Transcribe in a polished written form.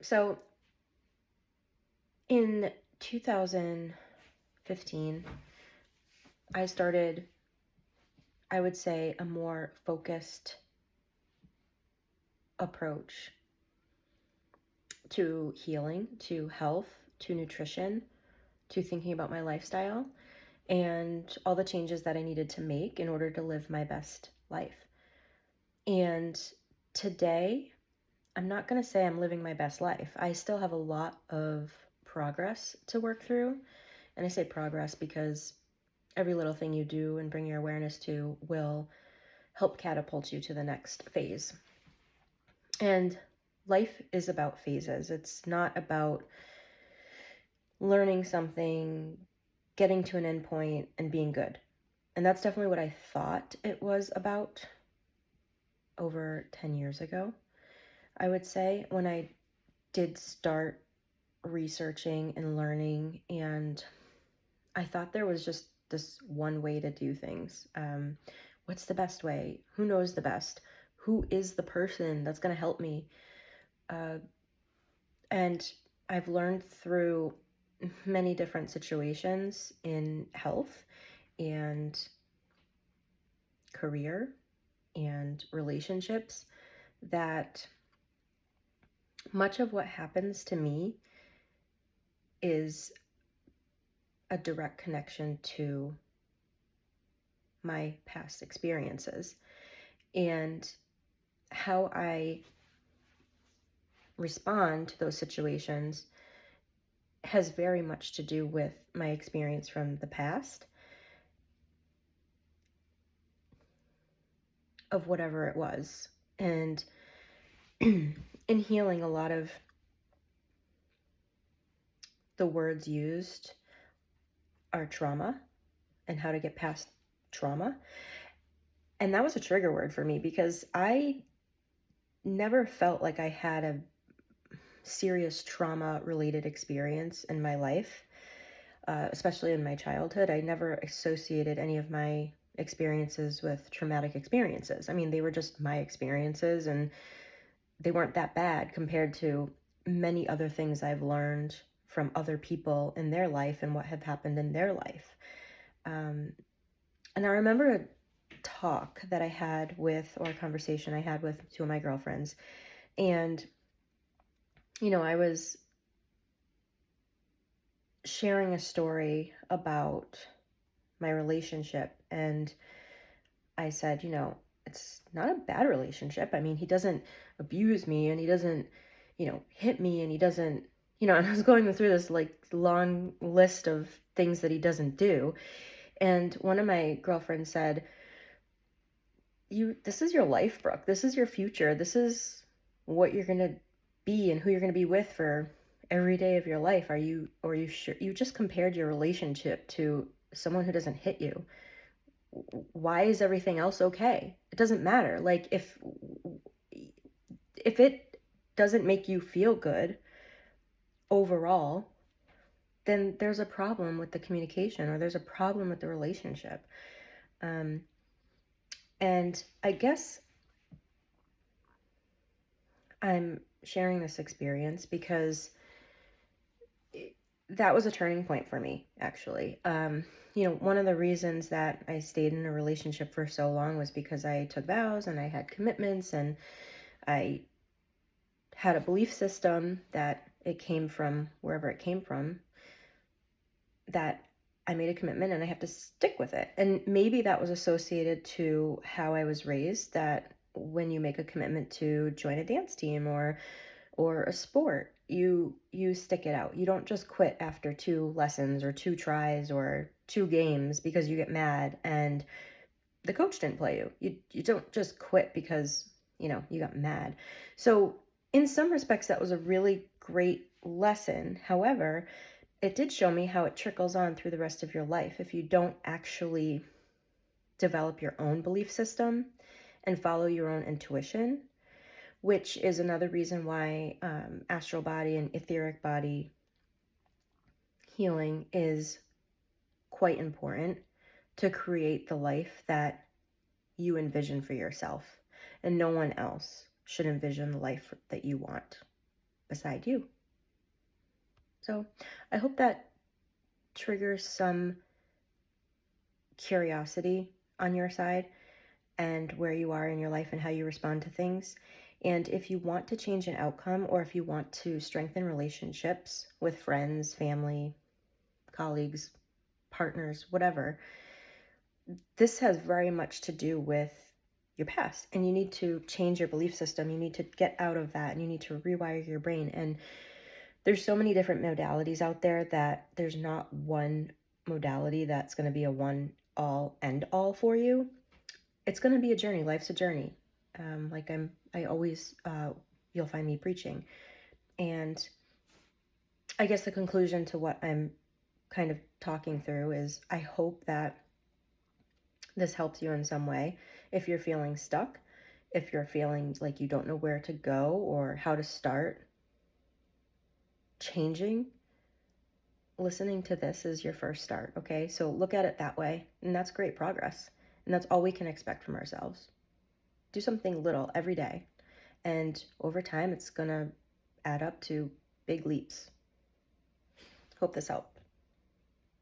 So in 2015, I started, I would say, a more focused approach to healing, to health, to nutrition, to thinking about my lifestyle, and all the changes that I needed to make in order to live my best life. And today, I'm not going to say I'm living my best life. I still have a lot of progress to work through. And I say progress because every little thing you do and bring your awareness to will help catapult you to the next phase. And life is about phases. It's not about learning something, getting to an end point, and being good. And that's definitely what I thought it was about over 10 years ago, I would say, when I did start researching and learning, and I thought there was just this one way to do things. What's the best way? Who knows the best? Who is the person that's going to help me? And I've learned through many different situations in health and career and relationships that much of what happens to me is a direct connection to my past experiences, and how I respond to those situations has very much to do with my experience from the past of whatever it was. And in healing, a lot of the words used are trauma and how to get past trauma. And that was a trigger word for me because I never felt like I had a serious trauma related experience in my life, especially in my childhood. I never associated any of my experiences with traumatic experiences. I mean, they were just my experiences, and they weren't that bad compared to many other things I've learned from other people in their life and what had happened in their life. And I remember a talk that I had with, or a conversation I had with two of my girlfriends. And, I was sharing a story about my relationship. And I said, it's not a bad relationship. I mean, he doesn't abuse me, and he doesn't, hit me, and he doesn't, and I was going through this like long list of things that he doesn't do. And one of my girlfriends said, this is your life, Brooke. This is your future. This is what you're going to be and who you're going to be with for every day of your life. Are you sure? You just compared your relationship to someone who doesn't hit you. Why is everything else okay? It doesn't matter. Like, if it doesn't make you feel good overall, then there's a problem with the communication, or there's a problem with the relationship. And I guess I'm sharing this experience because that was a turning point for me, actually. One of the reasons that I stayed in a relationship for so long was because I took vows and I had commitments, and I had a belief system that it came from wherever it came from, that I made a commitment and I have to stick with it. And maybe that was associated to how I was raised, that when you make a commitment to join a dance team or a sport, you stick it out. You don't just quit after 2 lessons or 2 tries or 2 games because you get mad and the coach didn't play you. You don't just quit because, you got mad. So in some respects, that was a really great lesson. However, it did show me how it trickles on through the rest of your life if you don't actually develop your own belief system and follow your own intuition, which is another reason why astral body and etheric body healing is quite important to create the life that you envision for yourself. And no one else should envision the life that you want. beside you. So I hope that triggers some curiosity on your side and where you are in your life and how you respond to things. And if you want to change an outcome, or if you want to strengthen relationships with friends, family, colleagues, partners, whatever, this has very much to do with your past. And you need to change your belief system. You need to get out of that and you need to rewire your brain. And there's so many different modalities out there that there's not one modality that's going to be a one all end all for you. It's going to be a journey. Life's a journey. I always, you'll find me preaching. And I guess the conclusion to what I'm kind of talking through is I hope that this helps you in some way. If you're feeling stuck, if you're feeling like you don't know where to go or how to start changing, listening to this is your first start, okay? So look at it that way, and that's great progress. And that's all we can expect from ourselves. Do something little every day, and over time, it's gonna add up to big leaps. Hope this helped.